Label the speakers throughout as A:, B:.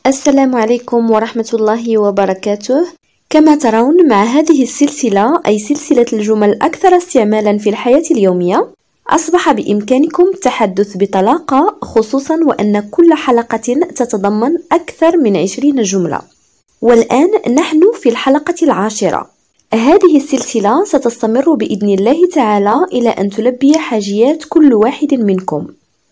A: السلام عليكم ورحمة الله وبركاته. كما ترون مع هذه السلسلة أي سلسلة الجمل الأكثر استعمالا في الحياة اليومية أصبح بإمكانكم التحدث بطلاقة، خصوصا وأن كل حلقة تتضمن أكثر من 20 جملة. والآن نحن في الحلقة 10. هذه السلسلة ستستمر بإذن الله تعالى إلى أن تلبي حاجيات كل واحد منكم،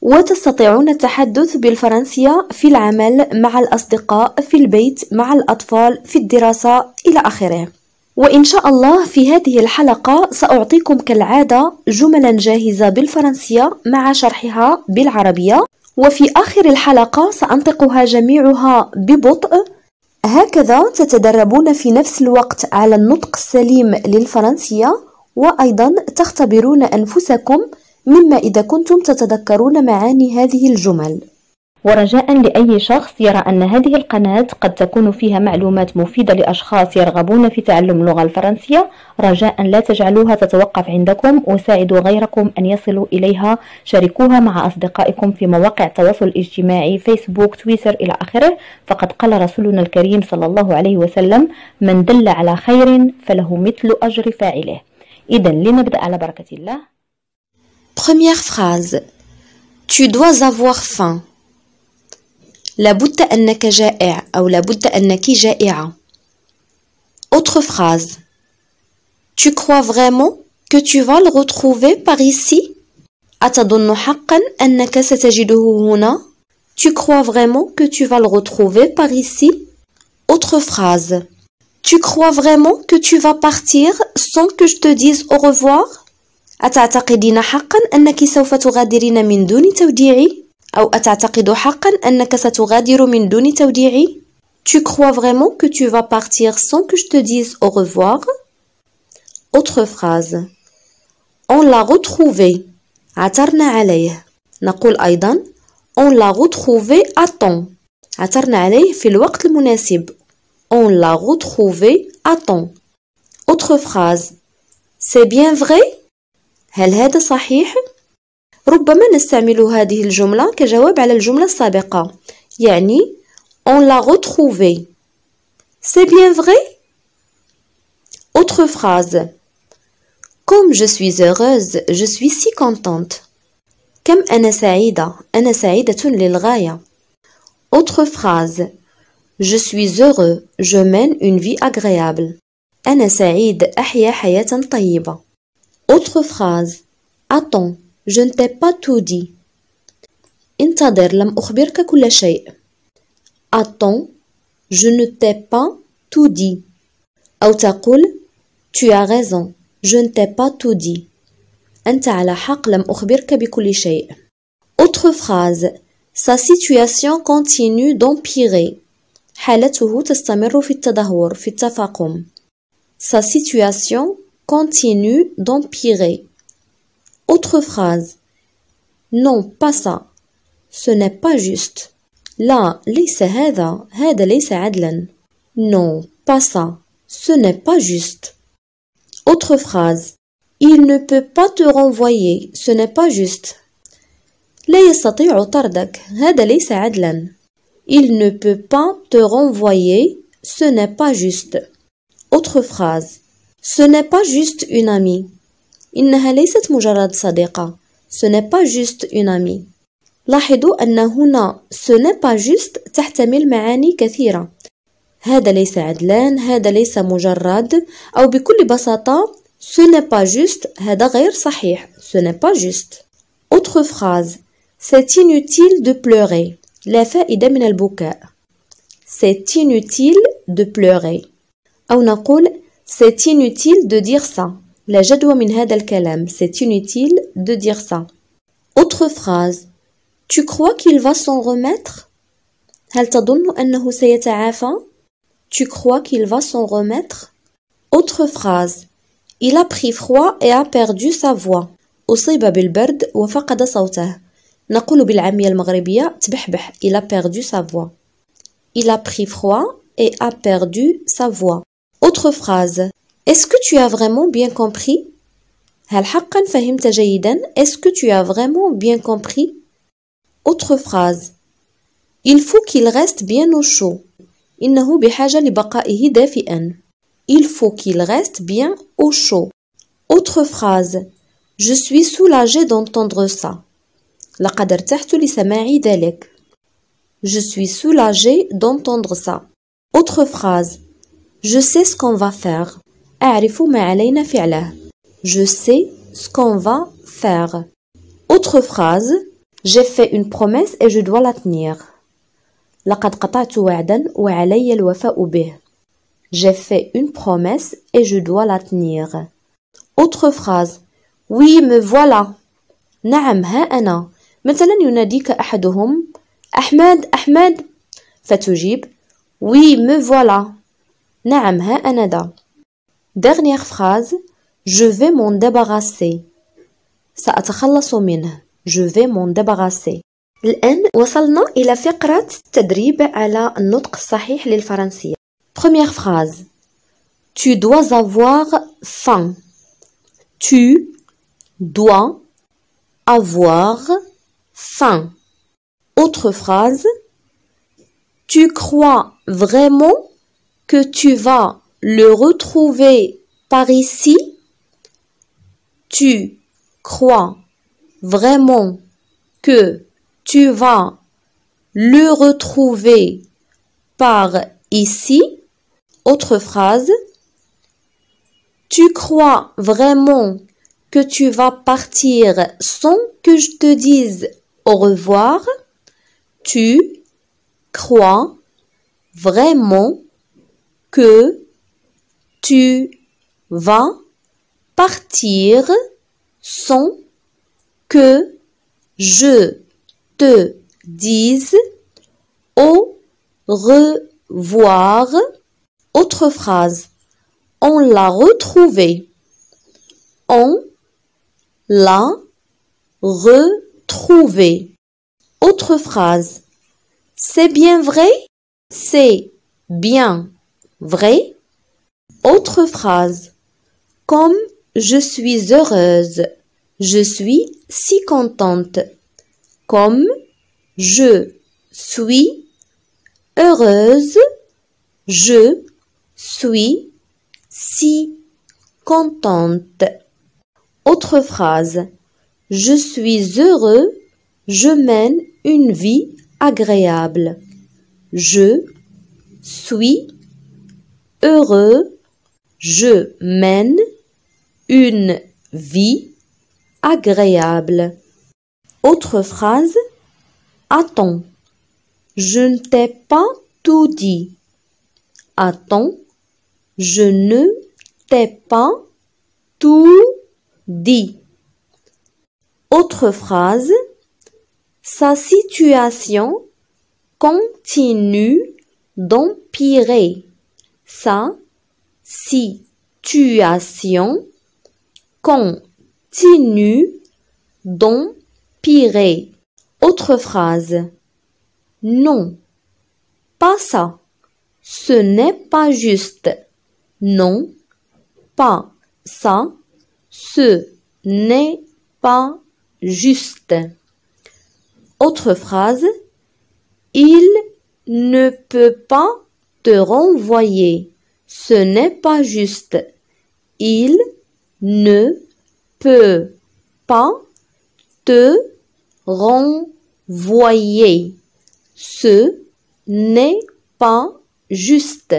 A: وتستطيعون التحدث بالفرنسية في العمل، مع الأصدقاء، في البيت، مع الأطفال، في الدراسة إلى آخره. وإن شاء الله في هذه الحلقة سأعطيكم كالعادة جملا جاهزة بالفرنسية مع شرحها بالعربية، وفي آخر الحلقة سأنطقها جميعها ببطء، هكذا تتدربون في نفس الوقت على النطق السليم للفرنسية، وأيضا تختبرون أنفسكم مما إذا كنتم تتذكرون معاني هذه الجمل. ورجاء لأي شخص يرى أن هذه القناة قد تكون فيها معلومات مفيدة لأشخاص يرغبون في تعلم اللغة الفرنسية، رجاء لا تجعلوها تتوقف عندكم، وساعدوا غيركم أن يصلوا إليها. شاركوها مع أصدقائكم في مواقع التواصل الاجتماعي، فيسبوك، تويتر إلى آخره. فقد قال رسولنا الكريم صلى الله عليه وسلم: من دل على خير فله مثل أجر فاعله. إذن لنبدأ على بركة الله.
B: Première phrase. Tu dois avoir faim. لابد أنك جائع أو لابد أنك جائعة. Autre phrase. Tu crois vraiment que tu vas le retrouver par ici? أتظن حقا أنك ستجده هنا؟ Tu crois vraiment que tu vas le retrouver par ici? Autre phrase. Tu crois vraiment que tu vas partir sans que je te dise au revoir? أتعتقدين حقا أنك سوف تغادرين من دون توديعي؟ أو أتعتقد حقا أنك ستغادر من دون توديعي؟ Tu crois vraiment que tu vas partir sans que je te dise au revoir? Autre phrase. On l'a retrouvé. عثرنا عليه. نقول أيضا On l'a retrouvé à temps. عثرنا عليه في الوقت المناسب. On l'a retrouvé à temps. Autre phrase. C'est bien vrai? هل هذا صحيح؟ ربما نستعمل هذه الجملة كجواب على الجملة السابقة، يعني On l'a retrouvé. C'est bien vrai? Autre phrase. Comme je suis heureuse, je suis si contente. كم أنا سعيدة، أنا سعيدة للغاية. Autre phrase. Je suis heureux, je mène une vie agréable. أنا سعيد، أحيا حياة طيبة. Autre phrase. Attends, je ne t'ai pas tout dit. انتظر، لم أخبرك كل شيء. Attends, je ne t'ai pas tout dit. أو تقول Tu as raison, je ne t'ai pas tout dit. أنت على حق، لم أخبرك بكل شيء. Autre phrase. Sa situation continue d'empirer. حالته تستمر في التدهور، في التفاقم. Sa situation continue d'empirer. Autre phrase. Non, pas ça. Ce n'est pas juste. لا، ليس هذا، هذا ليس عدلا. Non, pas ça. Ce n'est pas juste. Autre phrase. Il ne peut pas te renvoyer. Ce n'est pas juste. لا يستطيع طردك، هذا ليس عدلا. Il ne peut pas te renvoyer. Ce n'est pas juste. Autre phrase. Ce n'est pas juste une amie. إنها ليست مجرد صديقة. Ce n'est pas juste une amie. لاحظوا أن هنا ce n'est pas juste تحتمل معاني كثيرة. هذا ليس عدلان، هذا ليس مجرد، أو بكل بساطة ce n'est pas juste هذا غير صحيح. Ce n'est pas juste. Autre phrase. C'est inutile de pleurer. لا فائدة من البكاء. C'est inutile de pleurer. أو نقول C'est inutile de dire ça. لا جدوى من هذا الكلام. C'est inutile de dire ça. Autre phrase. Tu crois qu'il va s'en remettre? هل تظن أنه سيتعافى؟ Tu crois qu'il va s'en remettre? Autre phrase. Il a pris froid et a perdu sa voix. أصيب بالبرد وفقد صوته. نقول بالعامية المغربية تبحبح. Il a perdu sa voix. Il a pris froid et a perdu sa voix. Autre phrase. Est-ce que tu as vraiment bien compris? هل حقا فهمت جيدا؟ Est-ce que tu as vraiment bien compris? Autre phrase. Il faut qu'il reste bien au chaud. إنه بحاجة لبقائه دافئا. Il faut qu'il reste bien au chaud. Autre phrase. Je suis soulagée d'entendre ça. لقد ارتحت لسماع ذلك. Je suis soulagée d'entendre ça. Autre phrase. Je sais ce qu'on va faire. أعرف ما علينا فعله. Je sais ce qu'on va faire. Autre phrase. J'ai fait une promesse et je dois la tenir. لقد قطعت وعدا وعلي الوفاء به. J'ai fait une promesse et je dois la tenir. Autre phrase. Oui, me voilà. نعم ها أنا. مثلا يناديك أحدهم أحمد أحمد فتجيب Oui, me voilà. نعم ها أنا ذا. Dernière phrase. Je vais m'en débarrasser. سأتخلص منه. Je vais m'en débarrasser. الآن وصلنا إلى فقرة التدريب على النطق الصحيح للفرنسية. Première phrase. Tu dois avoir faim. Tu dois avoir faim. Autre phrase. Tu crois vraiment que tu vas le retrouver par ici? Tu crois vraiment que tu vas le retrouver par ici? Autre phrase. Tu crois vraiment que tu vas partir sans que je te dise au revoir? Tu crois vraiment que tu vas partir sans que je te dise au revoir. Autre phrase. On l'a retrouvé. On l'a retrouvé. Autre phrase. C'est bien vrai? C'est bien vrai. Autre phrase. Comme je suis heureuse. Je suis si contente. Comme je suis heureuse. Je suis si contente. Autre phrase. Je suis heureux. Je mène une vie agréable. Je suis heureux. Je mène une vie agréable. Autre phrase. Attends. Je ne t'ai pas tout dit. Attends. Je ne t'ai pas tout dit. Autre phrase. Sa situation continue d'empirer. Sa situation continue d'empirer. Autre phrase. Non, pas ça. Ce n'est pas juste. Non, pas ça. Ce n'est pas juste. Autre phrase. Il ne peut pas te renvoyer. Ce n'est pas juste. Il ne peut pas te renvoyer. Ce n'est pas juste.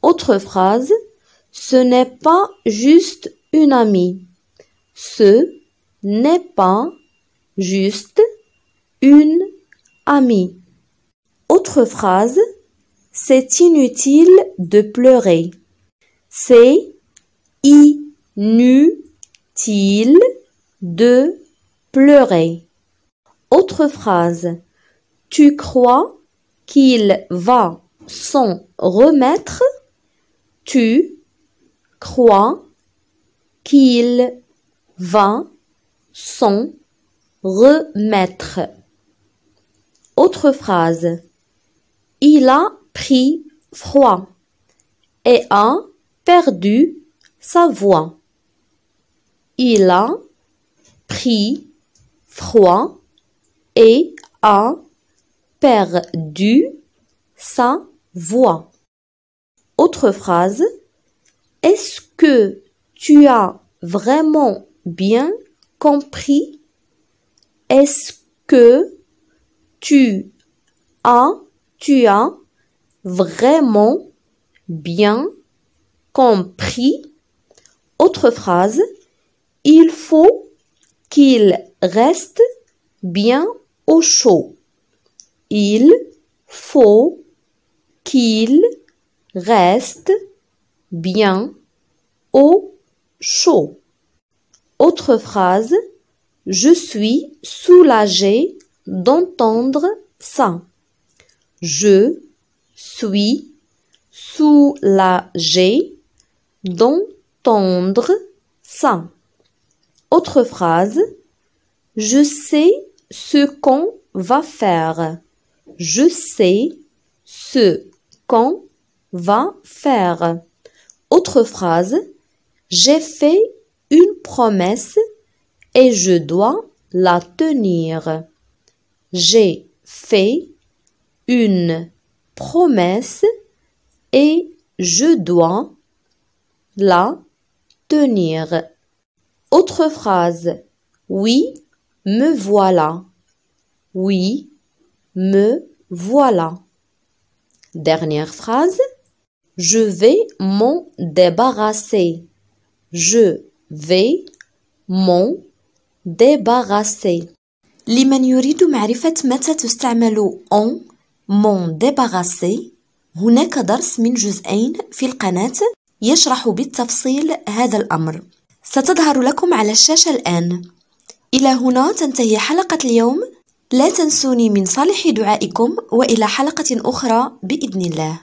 B: Autre phrase. Ce n'est pas juste une amie. Ce n'est pas juste une amie. Autre phrase. C'est inutile de pleurer. C'est inutile de pleurer. Autre phrase. Tu crois qu'il va s'en remettre? Tu crois qu'il va s'en remettre. Autre phrase. Il a pris froid et a perdu sa voix. Il a pris froid et a perdu sa voix. Autre phrase. Est-ce que tu as vraiment bien compris? Est-ce que tu as vraiment bien compris? Autre phrase. Il faut qu'il reste bien au chaud. Il faut qu'il reste bien au chaud. Autre phrase. Je suis soulagée d'entendre ça. Je suis soulagée d'entendre ça. Autre phrase. Je sais ce qu'on va faire. Je sais ce qu'on va faire. Autre phrase. J'ai fait une promesse et je dois la tenir. J'ai fait une promesse et je dois la tenir. Autre phrase. Oui, me voilà. Oui, me voilà. Dernière phrase. Je vais m'en débarrasser. Je vais m'en débarrasser. لمن يريد معرفة متى تستعمل en m'en débarrasser هناك درس من جزئين في القناة يشرح بالتفصيل هذا الأمر. ستظهر لكم على الشاشة الآن. إلى هنا تنتهي حلقة اليوم. لا تنسوني من صالح دعائكم وإلى حلقة أخرى بإذن الله.